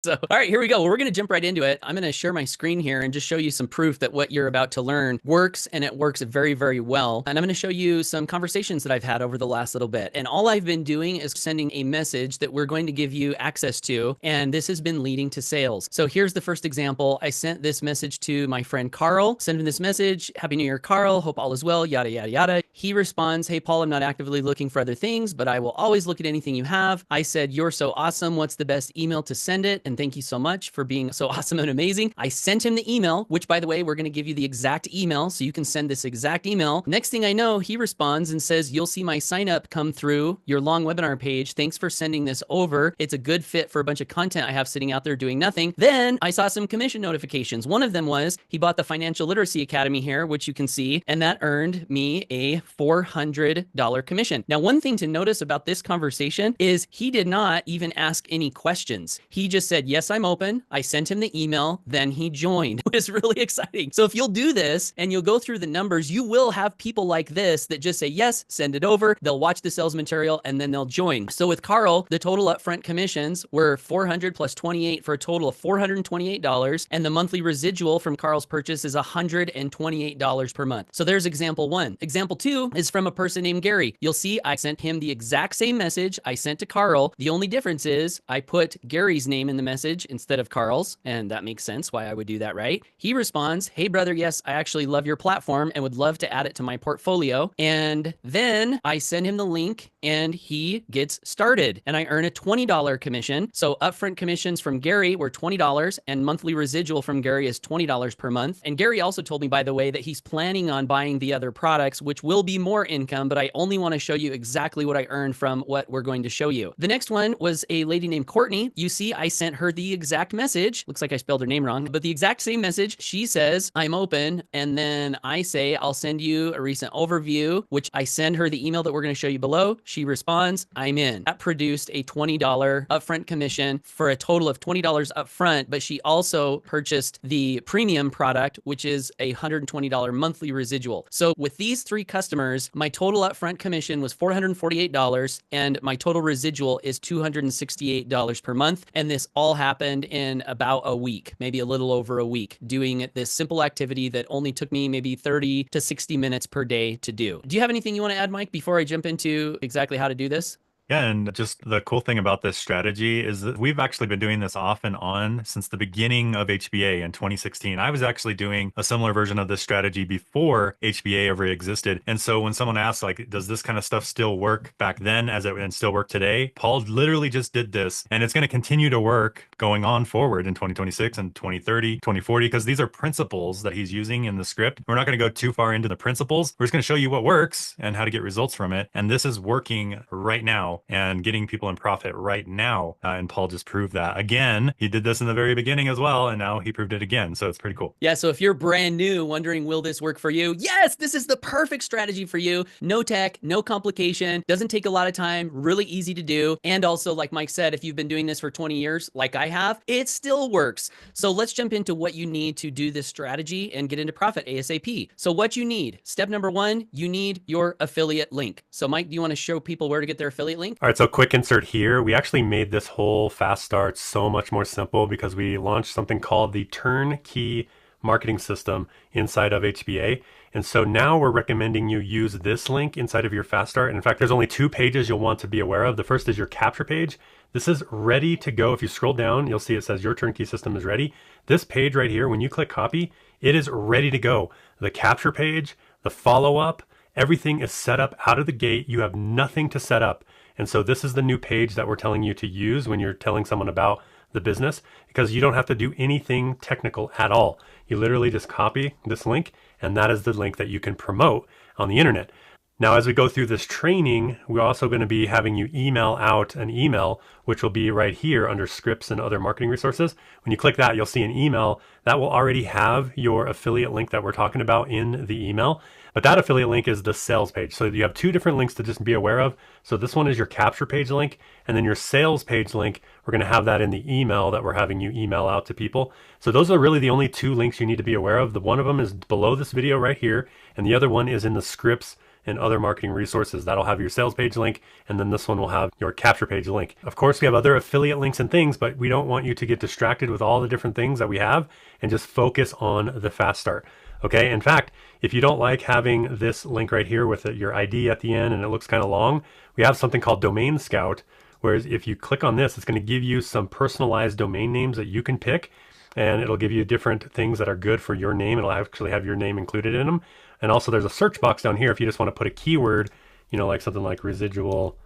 So, all right, here we go. Well, we're going to jump right into it. I'm going to share my screen here and just show you some proof that what you're about to learn works, and it works very, very well. And I'm going to show you some conversations that I've had over the last little bit. And all I've been doing is sending a message that we're going to give you access to, and this has been leading to sales. So here's the first example. I sent this message to my friend Carl, sent him this message, Happy New Year, Carl, hope all is well, yada, yada, yada. He responds, hey, Paul, I'm not actively looking for other things, but I will always look at anything you have. I said, you're so awesome. What's the best email to send it? And thank you so much for being so awesome and amazing. I sent him the email, which by the way, we're going to give you the exact email so you can send this exact email. Next thing I know, he responds and says, you'll see my sign up come through your long webinar page. Thanks for sending this over. It's a good fit for a bunch of content I have sitting out there doing nothing. Then I saw some commission notifications. One of them was he bought the Financial Literacy Academy here, which you can see, and that earned me a $400 commission. Now, one thing to notice about this conversation is he did not even ask any questions. He just said, yes, I'm open. I sent him the email, then he joined. It was really exciting. So if you'll do this and you'll go through the numbers, you will have people like this that just say, yes, send it over. They'll watch the sales material and then they'll join. So with Carl, the total upfront commissions were 400 plus 28 for a total of $428. And the monthly residual from Carl's purchase is $128 per month. So there's example one. Example two is from a person named Gary. You'll see I sent him the exact same message I sent to Carl. The only difference is I put Gary's name in the message instead of Carl's, and that makes sense why I would do that, right? He responds, hey brother, yes, I actually love your platform and would love to add it to my portfolio. And then I send him the link and he gets started and I earn a $20 commission. So upfront commissions from Gary were $20 and monthly residual from Gary is $20 per month. And Gary also told me, by the way, that he's planning on buying the other products, which will be more income, but I only want to show you exactly what I earned from what we're going to show you. The next one was a lady named Courtney. You see, I sent her the exact message. Looks like I spelled her name wrong, but the exact same message. She says, I'm open. And then I say, I'll send you a recent overview, which I send her the email that we're going to show you below. She responds, I'm in. That produced a $20 upfront commission for a total of $20 upfront, but she also purchased the premium product, which is a $120 monthly residual. So with these three customers, my total upfront commission was $448 and my total residual is $268 per month. And this all happened in about a week, maybe a little over a week, doing this simple activity that only took me maybe 30 to 60 minutes per day to do. Do you have anything you want to add, Mike, before I jump into exactly how to do this? Yeah, and just the cool thing about this strategy is that we've actually been doing this off and on since the beginning of HBA in 2016. I was actually doing a similar version of this strategy before HBA ever existed. And so when someone asks, like, does this kind of stuff still work back then as it and still work today? Paul literally just did this, and it's going to continue to work going on forward in 2026 and 2030, 2040, because these are principles that he's using in the script. We're not going to go too far into the principles. We're just going to show you what works and how to get results from it. And this is working right now and getting people in profit right now. And Paul just proved that. Again, he did this in the very beginning as well, and now he proved it again. So it's pretty cool. Yeah, so if you're brand new, wondering, will this work for you? Yes, this is the perfect strategy for you. No tech, no complication, doesn't take a lot of time, really easy to do. And also, like Mike said, if you've been doing this for 20 years, like I have, it still works. So let's jump into what you need to do this strategy and get into profit ASAP. So what you need, step number one, you need your affiliate link. So Mike, do you want to show people where to get their affiliate link? All right, so quick insert here. We actually made this whole fast start so much more simple because we launched something called the Turnkey marketing system inside of HBA. And so now we're recommending you use this link inside of your fast start. And in fact, there's only two pages you'll want to be aware of. The first is your capture page. This is ready to go. If you scroll down, you'll see it says your turnkey system is ready. This page right here, when you click copy, it is ready to go. The capture page, the follow-up, everything is set up out of the gate. You have nothing to set up. And so this is the new page that we're telling you to use when you're telling someone about the business, because you don't have to do anything technical at all. You literally just copy this link, and that is the link that you can promote on the internet. Now, as we go through this training, we're also going to be having you email out an email, which will be right here under scripts and other marketing resources. When you click that, you'll see an email that will already have your affiliate link that we're talking about in the email. But that affiliate link is the sales page. So you have two different links to just be aware of. So this one is your capture page link, and then your sales page link, we're going to have that in the email that we're having you email out to people. So those are really the only two links you need to be aware of. The one of them is below this video right here, and the other one is in the scripts and other marketing resources. That'll have your sales page link, and then this one will have your capture page link. Of course, we have other affiliate links and things, but we don't want you to get distracted with all the different things that we have and just focus on the fast start. Okay, in fact, if you don't like having this link right here with your ID at the end and it looks kind of long, we have something called Domain Scout, whereas if you click on this, it's going to give you some personalized domain names that you can pick, and it'll give you different things that are good for your name. It'll actually have your name included in them. And also there's a search box down here if you just want to put a keyword, you know, like something like residual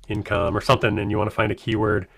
income or something, and you want to find a keyword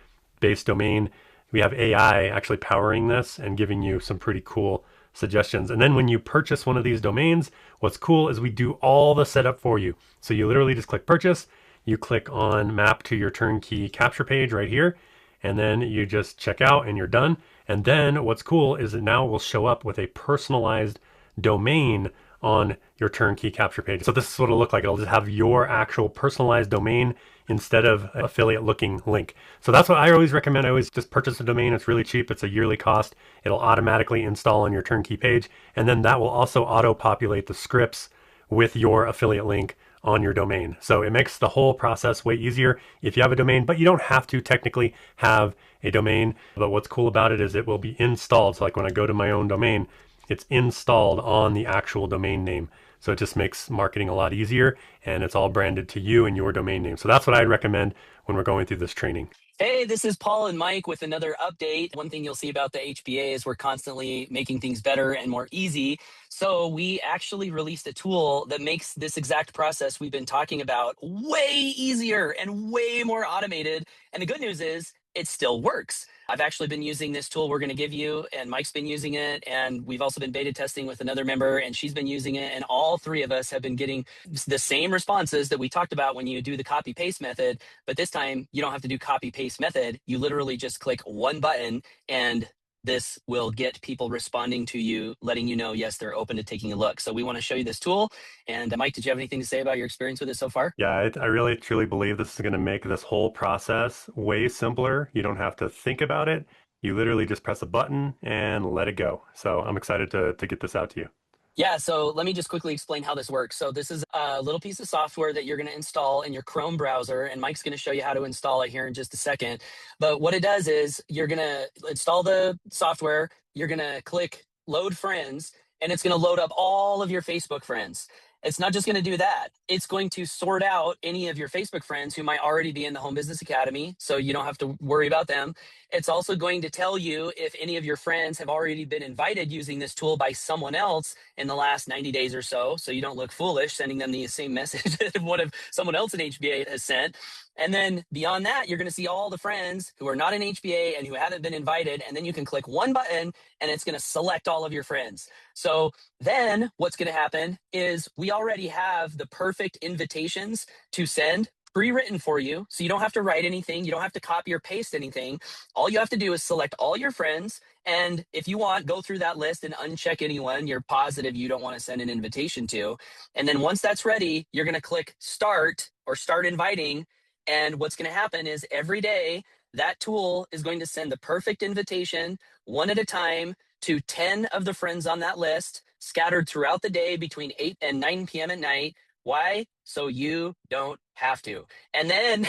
based domain. We have AI actually powering this and giving you some pretty cool suggestions. And then when you purchase one of these domains, what's cool is we do all the setup for you. So you literally just click purchase, you click on map to your turnkey capture page right here, and then you just check out and you're done. And then what's cool is it now will show up with a personalized domain on your turnkey capture page. So this is what it'll look like. It'll just have your actual personalized domain instead of an affiliate looking link. So that's what I always recommend. I always just purchase a domain. It's really cheap. It's a yearly cost. It'll automatically install on your turnkey page. And then that will also auto populate the scripts with your affiliate link on your domain. So it makes the whole process way easier if you have a domain, but you don't have to technically have a domain. But what's cool about it is it will be installed. So like when I go to my own domain, it's installed on the actual domain name. So it just makes marketing a lot easier, and it's all branded to you and your domain name. So that's what I'd recommend when we're going through this training. Hey, this is Paul and Mike with another update. One thing you'll see about the HBA is we're constantly making things better and more easy. So we actually released a tool that makes this exact process we've been talking about way easier and way more automated. And the good news is it still works. I've actually been using this tool we're going to give you, and Mike's been using it, and we've also been beta testing with another member, and she's been using it, and all three of us have been getting the same responses that we talked about when you do the copy paste method. But this time you don't have to do copy paste method. You literally just click one button, and this will get people responding to you, letting you know, yes, they're open to taking a look. So we want to show you this tool. And Mike, did you have anything to say about your experience with it so far? Yeah, I really truly believe this is going to make this whole process way simpler. You don't have to think about it. You literally just press a button and let it go. So I'm excited to get this out to you. Yeah, so let me just quickly explain how this works. So this is a little piece of software that you're going to install in your Chrome browser, and Mike's going to show you how to install it here in just a second. But what it does is you're going to install the software, you're going to click load friends, and it's going to load up all of your Facebook friends. It's not just going to do that. It's going to sort out any of your Facebook friends who might already be in the Home Business Academy, so you don't have to worry about them. It's also going to tell you if any of your friends have already been invited using this tool by someone else in the last 90 days or so you don't look foolish sending them the same message that what if someone else in HBA has sent. And then beyond that, you're going to see all the friends who are not in HBA and who haven't been invited. And then you can click one button and it's going to select all of your friends. So then what's going to happen is we already have the perfect invitations to send pre-written for you. So you don't have to write anything. You don't have to copy or paste anything. All you have to do is select all your friends. And if you want, go through that list and uncheck anyone you're positive you don't want to send an invitation to. And then once that's ready, you're going to click start or start inviting. And what's going to happen is every day, that tool is going to send the perfect invitation one at a time to 10 of the friends on that list, scattered throughout the day between 8 and 9 p.m. at night. Why? So you don't have to. And then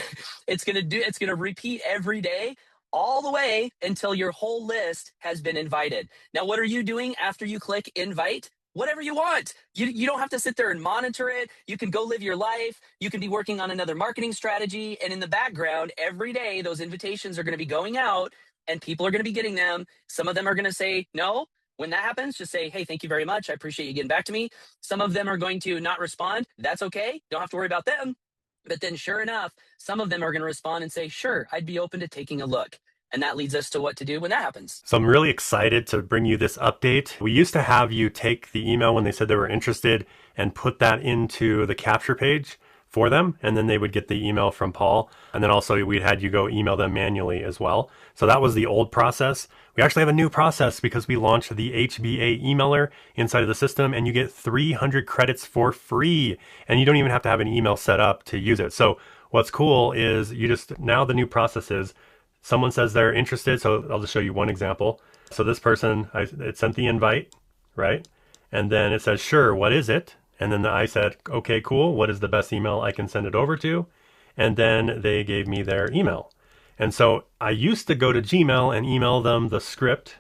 it's going to repeat every day all the way until your whole list has been invited. Now, what are you doing after you click invite? Whatever you want. You don't have to sit there and monitor it. You can go live your life. You can be working on another marketing strategy. And in the background, every day, those invitations are going to be going out and people are going to be getting them. Some of them are going to say no. When that happens, just say, hey, thank you very much. I appreciate you getting back to me. Some of them are going to not respond. That's okay. Don't have to worry about them. But then sure enough, some of them are going to respond and say, sure, I'd be open to taking a look. And that leads us to what to do when that happens. So I'm really excited to bring you this update. We used to have you take the email when they said they were interested and put that into the capture page for them, and then they would get the email from Paul. And then also we had you go email them manually as well. So that was the old process. We actually have a new process because we launched the HBA emailer inside of the system, and you get 300 credits for free. And you don't even have to have an email set up to use it. So what's cool is now the new process is someone says they're interested. So I'll just show you one example. So this person, it sent the invite, right? And then it says, sure, what is it? And then I said, okay, cool. What is the best email I can send it over to? And then they gave me their email. And so I used to go to Gmail and email them the script,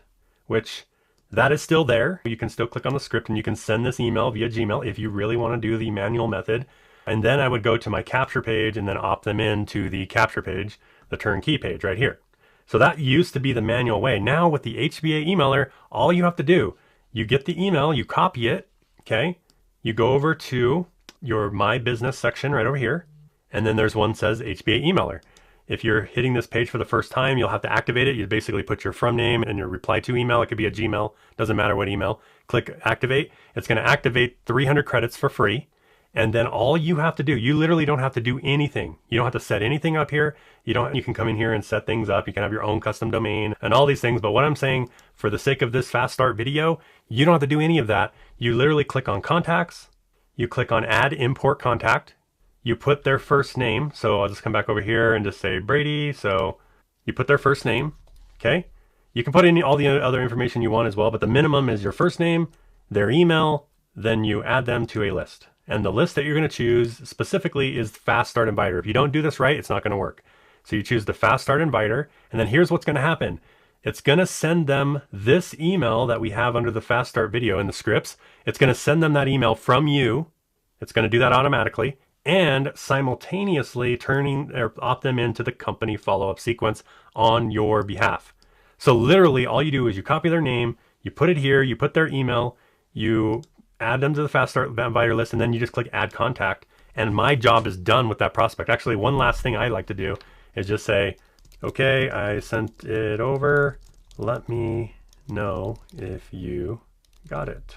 which that is still there. You can still click on the script and you can send this email via Gmail if you really want to do the manual method. And then I would go to my capture page and then opt them in to the capture page, the turnkey page right here. So that used to be the manual way. Now with the HBA emailer, all you have to do, you get the email, you copy it, okay? You go over to your My Business section right over here, and then there's one that says HBA emailer. If you're hitting this page for the first time, you'll have to activate it. You basically put your from name and your reply to email. It could be a Gmail, doesn't matter what email. Click activate. It's going to activate 300 credits for free. And then all you have to do, you literally don't have to do anything. You don't have to set anything up here. You can come in here and set things up. You can have your own custom domain and all these things. But what I'm saying, for the sake of this fast start video, you don't have to do any of that. You literally click on contacts. You click on add import contact. You put their first name. So I'll just come back over here and just say Brady. So you put their first name. Okay. You can put in all the other information you want as well, but the minimum is your first name, their email, then you add them to a list. And the list that you're going to choose specifically is Fast Start Inviter. If you don't do this right, it's not going to work. So you choose the Fast Start Inviter, and then here's what's going to happen. It's going to send them this email that we have under the Fast Start video in the scripts. It's going to send them that email from you. It's going to do that automatically, and simultaneously opt them into the company follow-up sequence on your behalf. So literally all you do is you copy their name, you put it here, you put their email, you add them to the Fast Start Inviter list, and then you just click add contact. And my job is done with that prospect. Actually, one last thing I like to do is just say, okay, I sent it over. Let me know if you got it.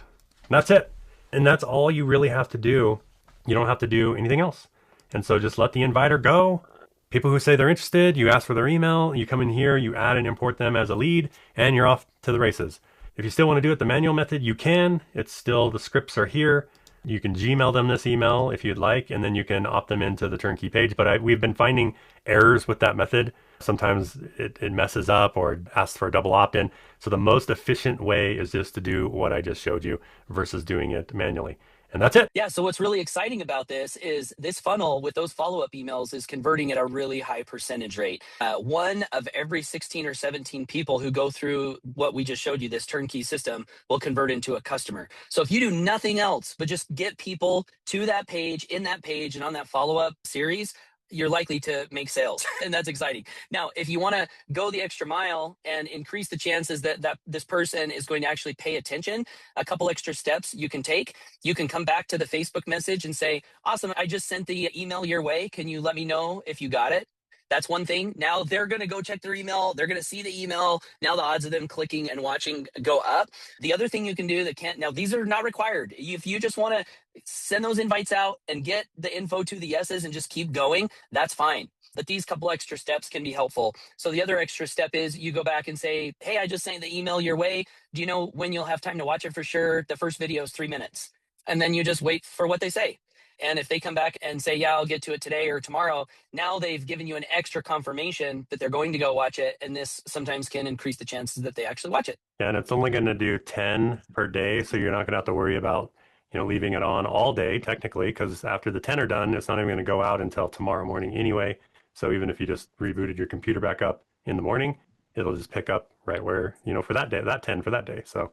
And that's it. And that's all you really have to do. You don't have to do anything else. And so just let the inviter go. People who say they're interested, you ask for their email, you come in here, you add and import them as a lead, and you're off to the races. If you still want to do it the manual method, you can. It's still, the scripts are here. You can Gmail them this email if you'd like, and then you can opt them into the turnkey page. But we've been finding errors with that method. Sometimes it messes up or asks for a double opt-in. So the most efficient way is just to do what I just showed you versus doing it manually. And that's it. Yeah. So what's really exciting about this is this funnel with those follow-up emails is converting at a really high percentage rate. One of every 16 or 17 people who go through what we just showed you, this turnkey system, will convert into a customer. So if you do nothing else but just get people to that page, in that page, and on that follow-up series, you're likely to make sales. And that's exciting. Now, if you want to go the extra mile and increase the chances that this person is going to actually pay attention, a couple extra steps you can take. You can come back to the Facebook message and say, awesome, I just sent the email your way. Can you let me know if you got it? That's one thing. Now they're going to go check their email. They're going to see the email. Now the odds of them clicking and watching go up. The other thing you can do now these are not required. If you just want to send those invites out and get the info to the yeses and just keep going, that's fine. But these couple extra steps can be helpful. So the other extra step is you go back and say, hey, I just sent the email your way. Do you know when you'll have time to watch it for sure? The first video is 3 minutes. And then you just wait for what they say. And if they come back and say, yeah, I'll get to it today or tomorrow, now they've given you an extra confirmation that they're going to go watch it. And this sometimes can increase the chances that they actually watch it. Yeah, and it's only going to do 10 per day. So you're not going to have to worry about, leaving it on all day technically, because after the 10 are done, it's not even going to go out until tomorrow morning anyway. So even if you just rebooted your computer back up in the morning, it'll just pick up right where, for that day, that 10 for that day. So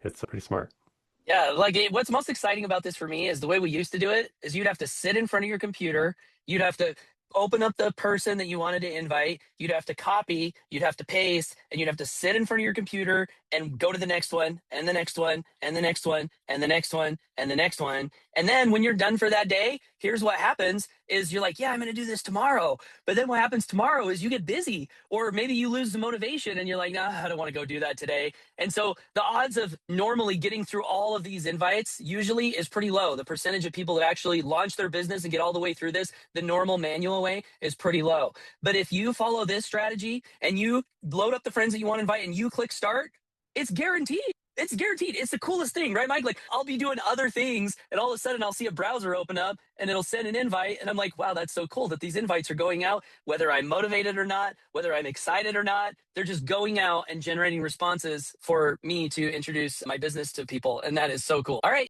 it's pretty smart. Yeah, what's most exciting about this for me is the way we used to do it is you'd have to sit in front of your computer. You'd have to open up the person that you wanted to invite. You'd have to copy, you'd have to paste, and you'd have to sit in front of your computer and go to the next one and the next one and the next one and the next one and the next one. And then when you're done for that day, here's what happens is you're like, yeah, I'm going to do this tomorrow. But then what happens tomorrow is you get busy, or maybe you lose the motivation and you're like, nah, I don't want to go do that today. And so the odds of normally getting through all of these invites usually is pretty low. The percentage of people that actually launch their business and get all the way through this, the normal manual way, is pretty low. But if you follow this strategy and you load up the friends that you want to invite and you click start, it's guaranteed. It's guaranteed. It's the coolest thing, right, Mike? Like, I'll be doing other things and all of a sudden I'll see a browser open up and it'll send an invite. And I'm like, wow, that's so cool that these invites are going out, whether I'm motivated or not, whether I'm excited or not. They're just going out and generating responses for me to introduce my business to people. And that is so cool. All right.